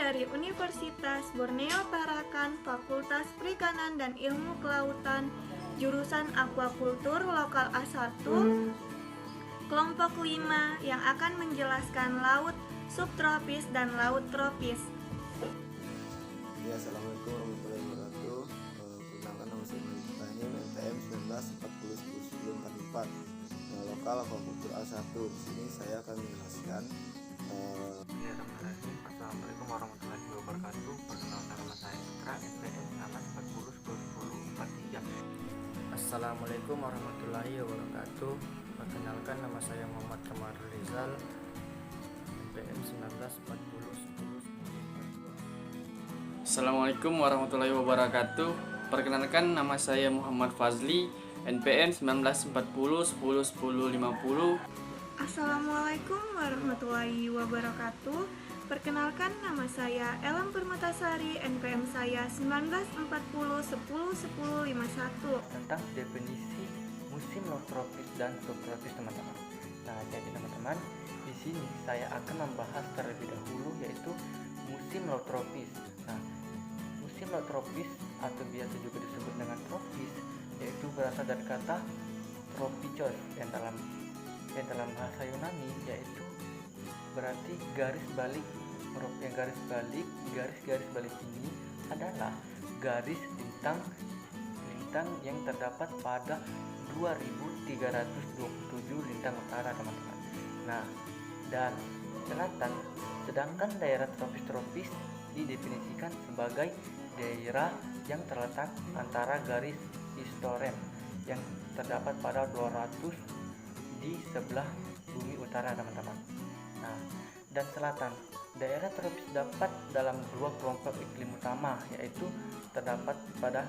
dari Universitas Borneo Tarakan, Fakultas Perikanan dan Ilmu Kelautan, jurusan Aquakultur Lokal A1, kelompok 5 yang akan menjelaskan laut subtropis dan laut tropis. Ya, assalamualaikum warahmatullahi wabarakatuh. Perkenalkan, nama saya Ibrahim, NPM 19401044, lokal Aquakultur A1. Di sini saya akan menjelaskan. Bismillahirrahmanirrahim. Assalamualaikum warahmatullahi wabarakatuh. Perkenalkan, nama saya Citra, NPM 19401043. Assalamualaikum warahmatullahi wabarakatuh. Perkenalkan, nama saya Muhammad Kamarul Rizal, NPM 194010. Assalamualaikum warahmatullahi wabarakatuh. Perkenalkan, nama saya Muhammad Fazli, NPM 1940101050. Assalamualaikum warahmatullahi wabarakatuh. Perkenalkan, nama saya Elam Permatasari, NPM saya 1940101051. Tentang definisi musim laut tropis dan subtropis, teman-teman. Nah, jadi teman-teman, di sini saya akan membahas terlebih dahulu yaitu musim laut tropis. Nah, musim laut tropis atau biasa juga disebut dengan tropis yaitu berasal dari kata tropikos yang dalam bahasa Yunani yaitu berarti garis balik. Yang garis balik ini adalah garis lintang yang terdapat pada 2327 lintang utara, teman-teman. Nah, dan selatan, sedangkan daerah tropis didefinisikan sebagai daerah yang terletak antara garis historem yang terdapat pada 200 di sebelah bumi utara, teman-teman. Nah, dan selatan, daerah tropis dapat dalam dua kelompok iklim utama, yaitu terdapat pada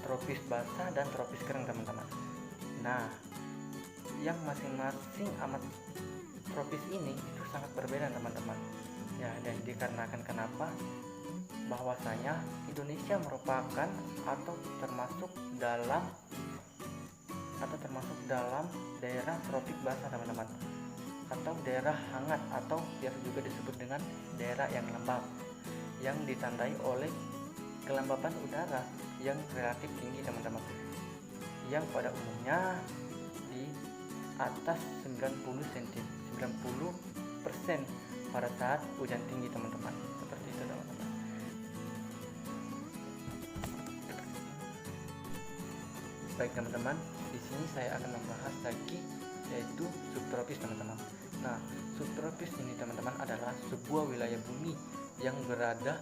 tropis basah dan tropis kering, teman-teman. Nah, yang masing-masing amat tropis ini itu sangat berbeda, teman-teman. Ya, dan dikarenakan kenapa? Bahwasanya Indonesia merupakan atau termasuk dalam daerah tropik basah, teman-teman, atau daerah hangat, atau biasa juga disebut dengan daerah yang lembab, yang ditandai oleh kelembapan udara yang relatif tinggi, teman-teman, yang pada umumnya di atas 90% pada saat hujan tinggi, teman-teman. Seperti itu, teman-teman. Baik, teman-teman, di sini saya akan membahas lagi yaitu subtropis, teman-teman. Nah, subtropis ini, teman-teman, adalah sebuah wilayah bumi yang berada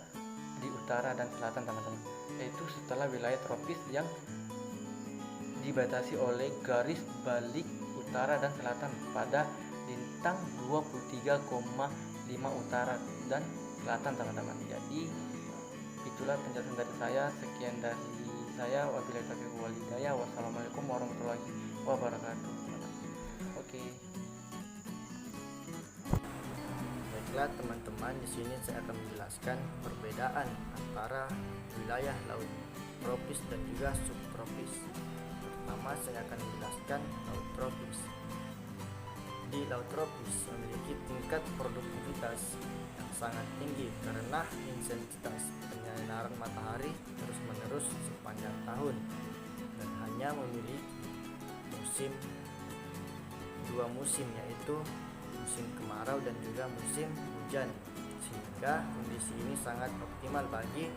di utara dan selatan, teman-teman, yaitu setelah wilayah tropis yang dibatasi oleh garis balik utara dan selatan pada lintang 23,5 utara dan selatan, teman-teman. Jadi itulah penjelasan dari saya. Sekian dari saya, wabillahi taufiq wal hidayah. Wassalamualaikum warahmatullahi wabarakatuh. Oke. Baiklah, teman-teman, di sini saya akan menjelaskan perbedaan antara wilayah laut tropis dan juga subtropis. Pertama, saya akan menjelaskan laut tropis. Di laut tropis memiliki tingkat produktivitas yang sangat tinggi karena intensitas penyinaran matahari terus-menerus sepanjang tahun dan hanya memiliki dua musim, yaitu musim kemarau dan juga musim hujan, sehingga kondisi ini sangat optimal bagi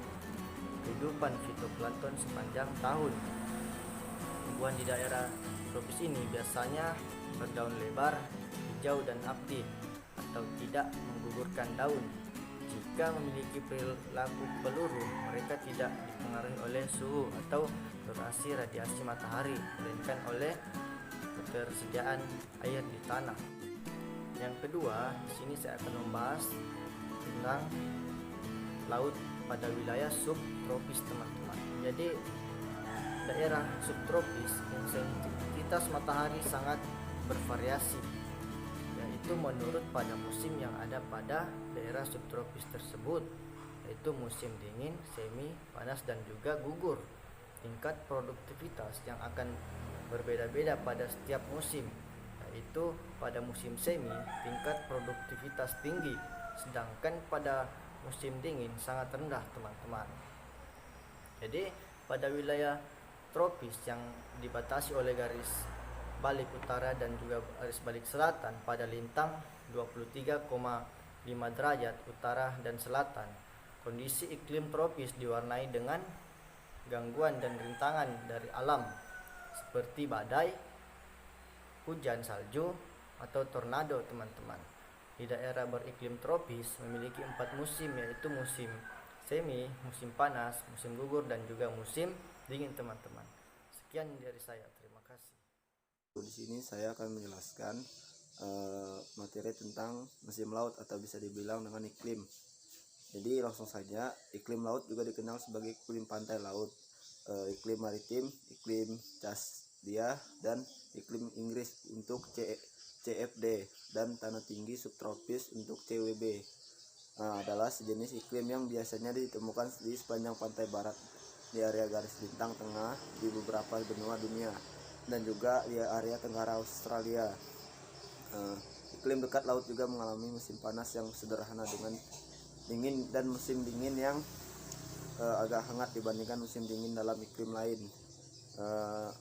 kehidupan fitoplankton sepanjang tahun. Tumbuhan di daerah tropis ini biasanya berdaun lebar, hijau dan aktif atau tidak menggugurkan daun. Jika memiliki perilaku peluru, mereka tidak dipengaruhi oleh suhu atau durasi radiasi matahari, melainkan oleh ketersediaan air di tanah. Yang kedua, di sini saya akan membahas tentang laut pada wilayah subtropis, teman-teman. Jadi daerah subtropis intensitas matahari sangat bervariasi, yaitu menurut pada musim yang ada pada daerah subtropis tersebut, yaitu musim dingin, semi panas dan juga gugur. Tingkat produktivitas yang akan berbeda-beda pada setiap musim, yaitu pada musim semi tingkat produktivitas tinggi, sedangkan pada musim dingin sangat rendah teman-teman. Jadi pada wilayah tropis yang dibatasi oleh garis balik utara dan juga garis balik selatan pada lintang 23,5 derajat utara dan selatan, kondisi iklim tropis diwarnai dengan gangguan dan rintangan dari alam seperti badai, hujan salju, atau tornado teman-teman. Di daerah beriklim tropis memiliki 4 musim, yaitu musim semi, musim panas, musim gugur, dan juga musim dingin teman-teman. Sekian dari saya, terima kasih. Di sini saya akan menjelaskan materi tentang musim laut atau bisa dibilang dengan iklim. Jadi langsung saja, iklim laut juga dikenal sebagai iklim pantai laut, iklim maritim, iklim Casdia, dan iklim Inggris untuk CFD, dan tanah tinggi subtropis untuk CWB. Adalah sejenis iklim yang biasanya ditemukan di sepanjang pantai barat, di area garis bintang tengah di beberapa benua dunia, dan juga di area tenggara Australia. Iklim dekat laut juga mengalami musim panas yang sederhana dengan dingin, dan musim dingin yang agak hangat dibandingkan musim dingin dalam iklim lain.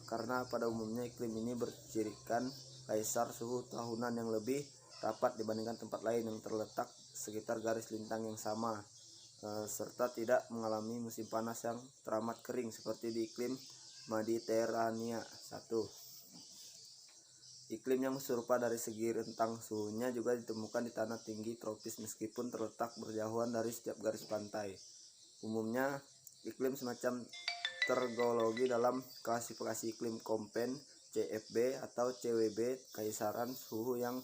Karena pada umumnya iklim ini bercirikan kaisar suhu tahunan yang lebih rapat dibandingkan tempat lain yang terletak sekitar garis lintang yang sama, serta tidak mengalami musim panas yang teramat kering seperti di iklim Mediterania. 1. Iklim yang serupa dari segi rentang suhunya juga ditemukan di tanah tinggi tropis meskipun terletak berjauhan dari setiap garis pantai. Umumnya, iklim semacam tergolong dalam klasifikasi iklim Köppen, CFB atau CWB, kaisaran suhu yang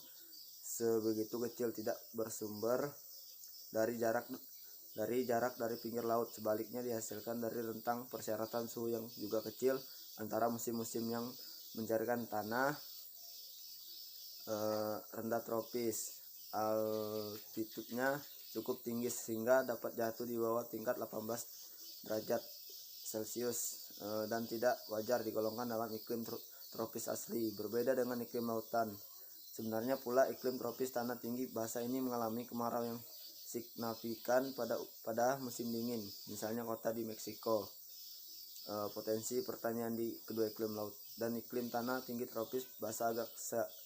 sebegitu kecil tidak bersumber dari jarak dari pinggir laut. Sebaliknya dihasilkan dari rentang persyaratan suhu yang juga kecil antara musim-musim yang mencarikan tanah rendah tropis. Altitudenya cukup tinggi sehingga dapat jatuh di bawah tingkat 18 derajat Celcius dan tidak wajar digolongkan dalam iklim tropis asli. Berbeda dengan iklim lautan, sebenarnya pula iklim tropis tanah tinggi bahasa ini mengalami kemarau yang signifikan pada musim dingin, misalnya kota di Meksiko. Potensi pertanian di kedua iklim laut dan iklim tanah tinggi tropis bahasa agak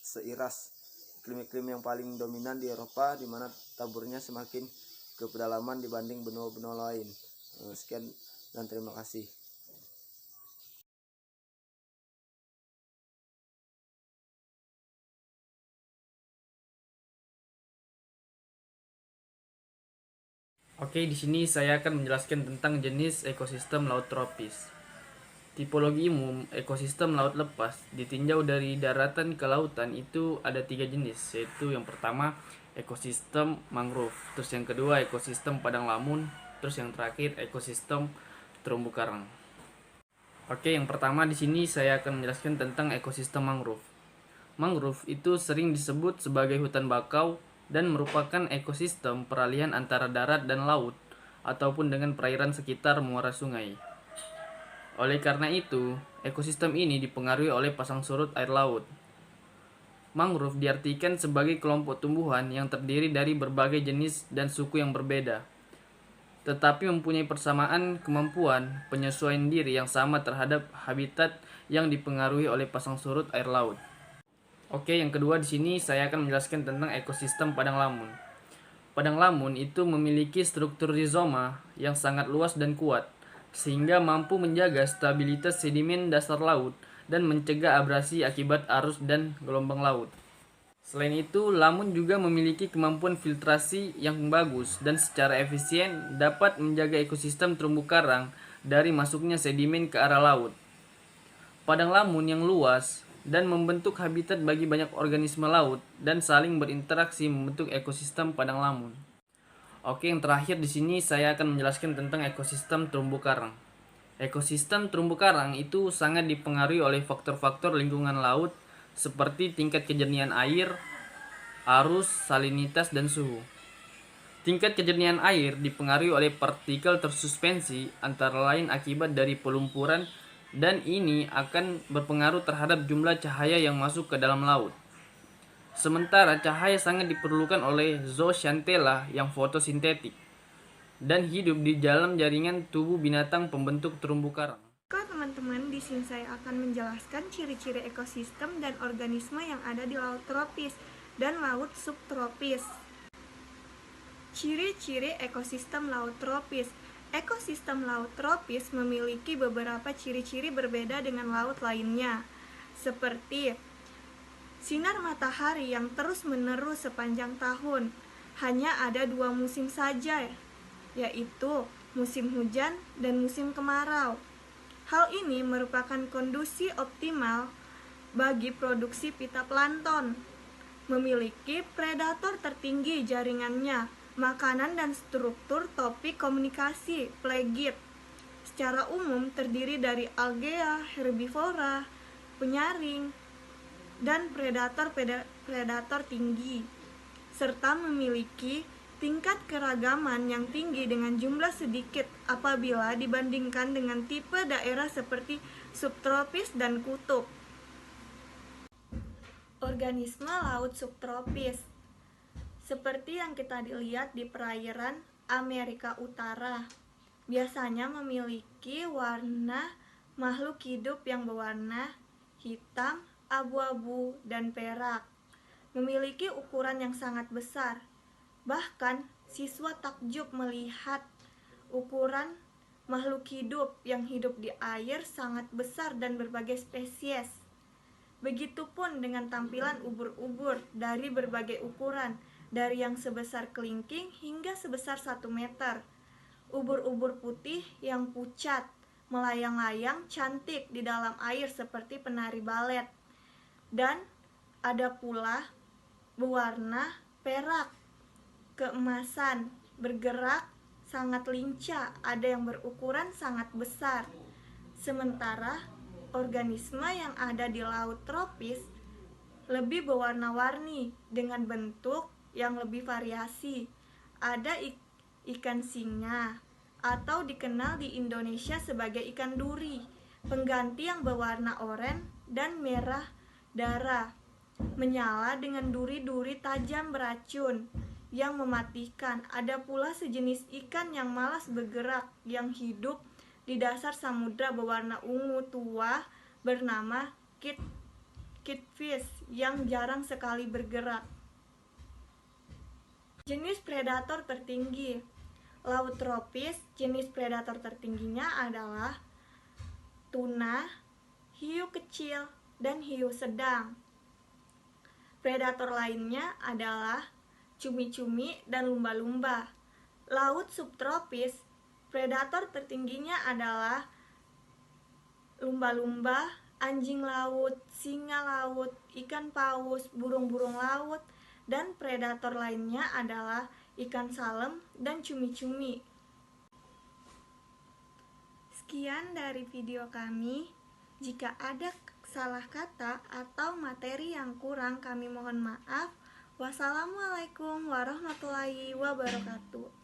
seiras. Iklim-iklim yang paling dominan di Eropa, di mana taburnya semakin ke pedalaman dibanding benua-benua lain. Sekian dan terima kasih. Oke, di sini saya akan menjelaskan tentang jenis ekosistem laut tropis. Tipologi umum ekosistem laut lepas ditinjau dari daratan ke lautan itu ada 3 jenis, yaitu yang pertama ekosistem mangrove, terus yang kedua ekosistem padang lamun, terus yang terakhir ekosistem terumbu karang. Oke, yang pertama di sini saya akan menjelaskan tentang ekosistem mangrove. Mangrove itu sering disebut sebagai hutan bakau dan merupakan ekosistem peralihan antara darat dan laut ataupun dengan perairan sekitar muara sungai. Oleh karena itu, ekosistem ini dipengaruhi oleh pasang surut air laut. Mangrove diartikan sebagai kelompok tumbuhan yang terdiri dari berbagai jenis dan suku yang berbeda, tetapi mempunyai persamaan kemampuan penyesuaian diri yang sama terhadap habitat yang dipengaruhi oleh pasang surut air laut. Oke, yang kedua di sini saya akan menjelaskan tentang ekosistem padang lamun. Padang lamun itu memiliki struktur rizoma yang sangat luas dan kuat, sehingga mampu menjaga stabilitas sedimen dasar laut dan mencegah abrasi akibat arus dan gelombang laut. Selain itu, lamun juga memiliki kemampuan filtrasi yang bagus dan secara efisien dapat menjaga ekosistem terumbu karang dari masuknya sedimen ke arah laut. Padang lamun yang luas dan membentuk habitat bagi banyak organisme laut dan saling berinteraksi membentuk ekosistem padang lamun. Oke, yang terakhir di sini saya akan menjelaskan tentang ekosistem terumbu karang. Ekosistem terumbu karang itu sangat dipengaruhi oleh faktor-faktor lingkungan laut seperti tingkat kejernihan air, arus, salinitas, dan suhu. Tingkat kejernihan air dipengaruhi oleh partikel tersuspensi antara lain akibat dari pelumpuran, dan ini akan berpengaruh terhadap jumlah cahaya yang masuk ke dalam laut. Sementara cahaya sangat diperlukan oleh zooxanthella yang fotosintetik. dan hidup di dalam jaringan tubuh binatang pembentuk terumbu karang. Oke teman-teman, di sini saya akan menjelaskan ciri-ciri ekosistem dan organisme yang ada di laut tropis dan laut subtropis. Ciri-ciri ekosistem laut tropis. Ekosistem laut tropis memiliki beberapa ciri-ciri berbeda dengan laut lainnya, seperti sinar matahari yang terus-menerus sepanjang tahun. Hanya ada 2 musim saja, yaitu musim hujan dan musim kemarau. Hal ini merupakan kondisi optimal bagi produksi fitoplankton. Memiliki predator tertinggi jaringannya, makanan dan struktur topik komunikasi plankton. Secara umum terdiri dari algea, herbivora, penyaring, dan predator tinggi, serta memiliki tingkat keragaman yang tinggi dengan jumlah sedikit apabila dibandingkan dengan tipe daerah seperti subtropis dan kutub. Organisme laut subtropis seperti yang kita lihat di perairan Amerika Utara, biasanya memiliki warna makhluk hidup yang berwarna hitam, abu-abu, dan perak. Memiliki ukuran yang sangat besar. Bahkan siswa takjub melihat ukuran makhluk hidup yang hidup di air sangat besar dan berbagai spesies. Begitupun dengan tampilan ubur-ubur dari berbagai ukuran, dari yang sebesar kelingking hingga sebesar 1 meter. Ubur-ubur putih yang pucat, melayang-layang cantik di dalam air seperti penari balet. Dan ada pula berwarna perak, keemasan, bergerak sangat lincah, ada yang berukuran sangat besar. Sementara organisme yang ada di laut tropis lebih berwarna-warni dengan bentuk yang lebih variasi. Ada ikan singa atau dikenal di Indonesia sebagai ikan duri, pengganti yang berwarna oranye dan merah darah, menyala dengan duri-duri tajam beracun yang mematikan. Ada pula sejenis ikan yang malas bergerak yang hidup di dasar samudra berwarna ungu tua bernama kitfish yang jarang sekali bergerak. Jenis predator tertinggi laut tropis. Jenis predator tertingginya adalah tuna, hiu kecil, dan hiu sedang. Predator lainnya adalah cumi-cumi dan lumba-lumba. Laut subtropis, predator tertingginya adalah lumba-lumba, anjing laut, singa laut, ikan paus, burung-burung laut, dan predator lainnya adalah ikan salem dan cumi-cumi. Sekian dari video kami. Jika ada salah kata atau materi yang kurang, kami mohon maaf. Wassalamualaikum warahmatullahi wabarakatuh.